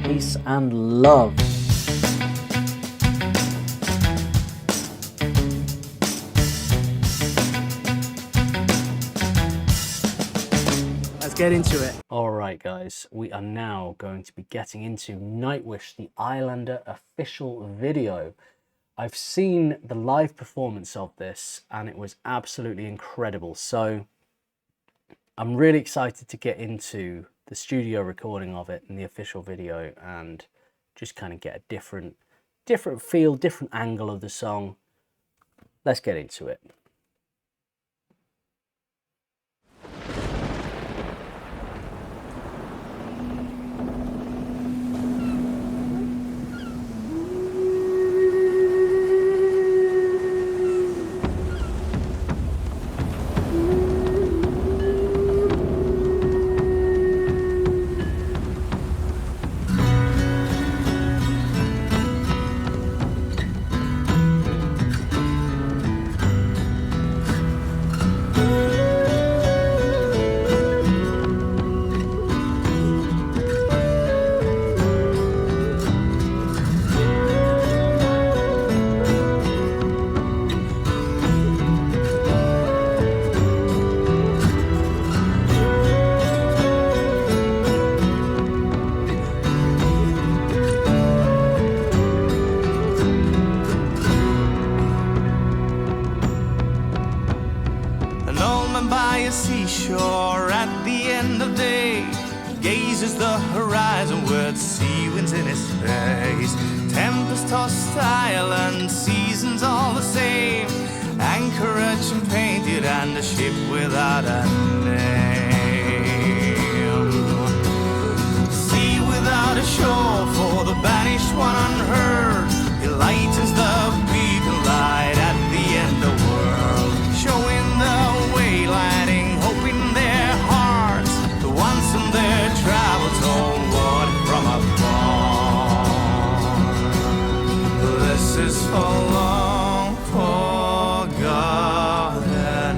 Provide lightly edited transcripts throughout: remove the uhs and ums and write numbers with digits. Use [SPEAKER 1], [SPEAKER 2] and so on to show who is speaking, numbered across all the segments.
[SPEAKER 1] peace and love.
[SPEAKER 2] Let's get into it.
[SPEAKER 1] Alright guys, we are now going to be getting into Nightwish, the Islander official video. I've seen the live performance of this and it was absolutely incredible. So I'm really excited to get into the studio recording of it and the official video and just kind of get a different feel, different angle of the song. Let's get into it.
[SPEAKER 3] Seashore at the end of day gazes the horizon with sea winds in his face. Tempest-tossed island, seasons all the same. Anchorage and painted and a ship without a name. Sea without a shore for the banished one unheard. He lightens the beacon light at the end of the world, showing the way, lighting their travels homeward from afar. This is for long forgotten,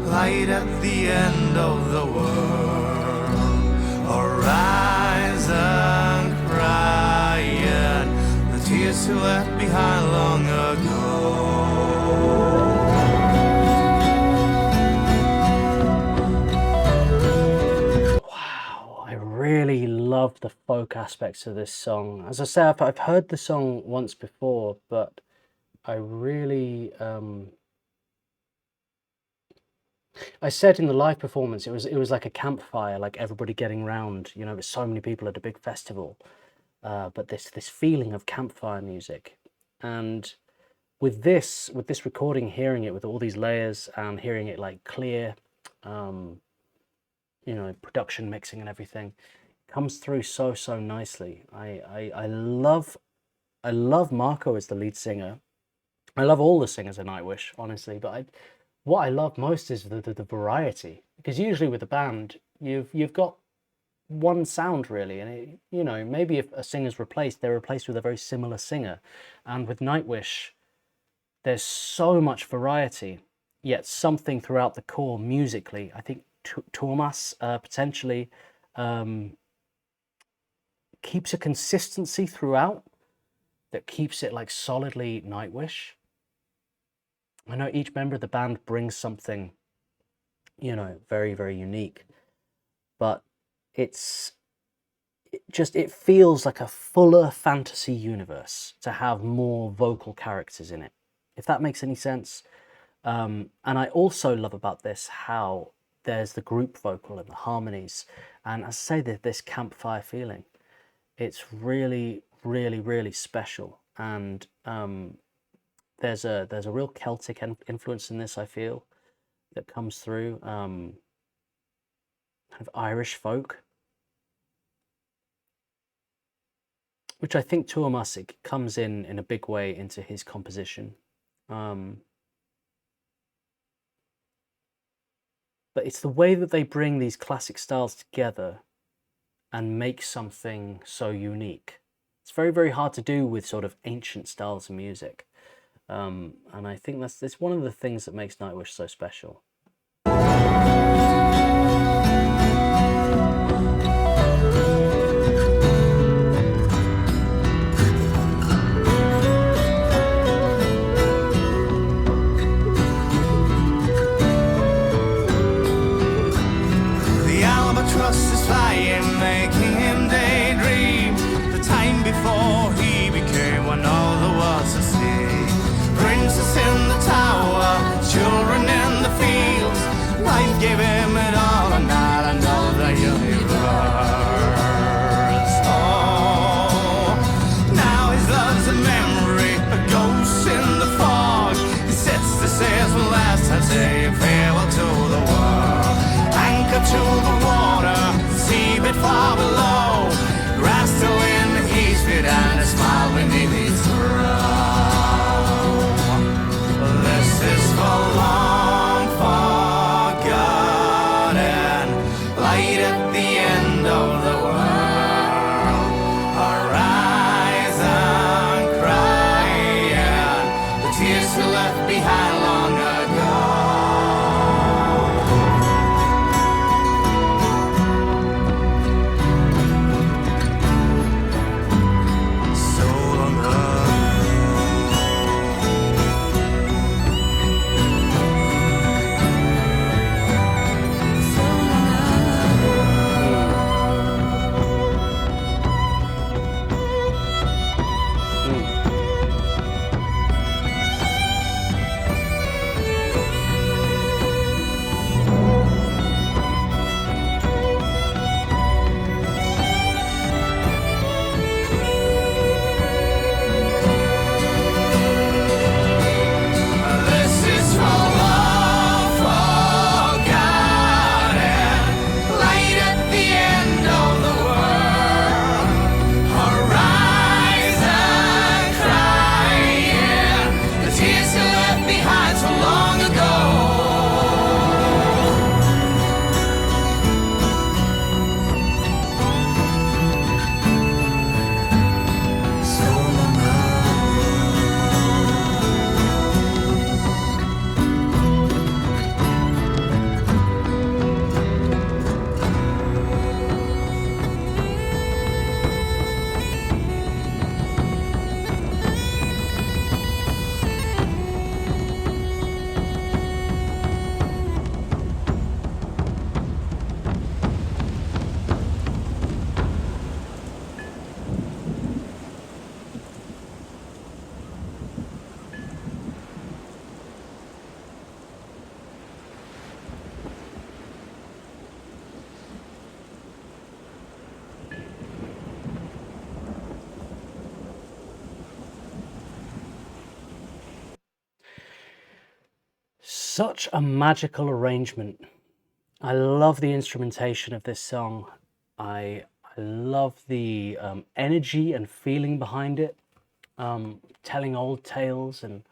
[SPEAKER 3] light at the end of the world. Horizon crying, the tears he left behind long ago.
[SPEAKER 1] Really love the folk aspects of this song. As I say, I've heard the song once before, but I really I said in the live performance it was like a campfire, like everybody getting round, you know, there's so many people at a big festival, but this feeling of campfire music. And with this recording, hearing it with all these layers and hearing it like clear, you know, production mixing and everything comes through so nicely. I love Marco as the lead singer. I love all the singers in Nightwish, honestly, but what I love most is the variety, because usually with a band you've got one sound really, and it, you know, maybe if a singer's replaced, they're replaced with a very similar singer, and with Nightwish there's so much variety yet something throughout the core musically. I think Thomas potentially keeps a consistency throughout that keeps it like solidly Nightwish. I know each member of the band brings something, you know, very unique, but it feels like a fuller fantasy universe to have more vocal characters in it, if that makes any sense. And I also love about this how there's the group vocal and the harmonies, and as I say, this campfire feeling. It's really special, and there's a real Celtic influence in this, I feel, that comes through, kind of Irish folk, which I think Tuomas comes in a big way into his composition. But it's the way that they bring these classic styles together and make something so unique. It's very hard to do with sort of ancient styles of music. And I think that's one of the things that makes Nightwish so special.
[SPEAKER 3] dust is flying, making him daydream. The time before he became when all there was to see. Princess in the tower, children in the fields. Life gave him it all, and not another universe. Oh, now his love's a memory, a ghost in the fog. He sits to say his last time, saying farewell to the world. Anchor to the water, seabed far below. Grass still in the east feet, and a smile beneath his brow. This is for long forgotten, light at the end of the world. Horizon crying, the tears we left behind long ago. So long ago. This is for long forgotten, light at the end of the world. Horizon crying, the tears you left behind so long ago. So long ago.
[SPEAKER 1] Such a magical arrangement. I love the instrumentation of this song. I love the energy and feeling behind it. Telling old tales, and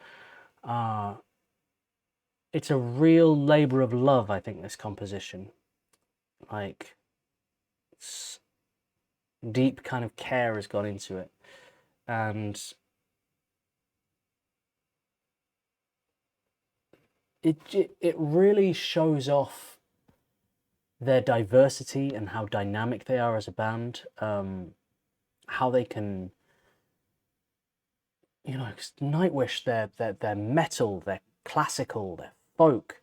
[SPEAKER 1] it's a real labor of love, I think, this composition. Like, it's deep kind of care has gone into it, and it really shows off their diversity and how dynamic they are as a band. How they can, 'cause Nightwish, they're metal, they're classical, they're folk.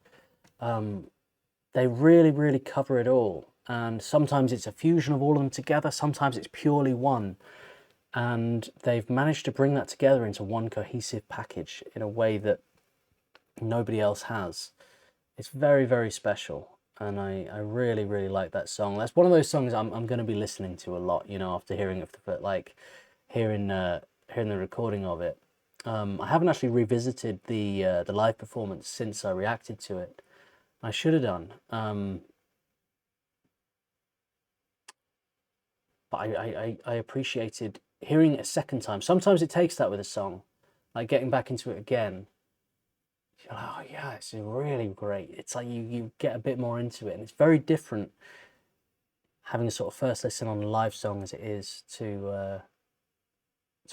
[SPEAKER 1] They really cover it all, and sometimes it's a fusion of all of them together, sometimes it's purely one, and they've managed to bring that together into one cohesive package in a way that nobody else has. It's very special, and I really like that song. That's one of those songs I'm going to be listening to a lot, after hearing it, hearing the recording of it. I haven't actually revisited the live performance since I reacted to it. I should have done. But I appreciated hearing it a second time. Sometimes it takes that with a song, like getting back into it again. You're like, oh yeah, it's really great. It's like you get a bit more into it, and it's very different having a sort of first listen on a live song as it is to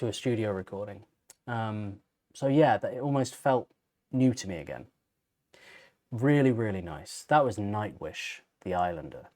[SPEAKER 1] a studio recording. So yeah, it almost felt new to me again. Really nice. That was Nightwish, The Islander.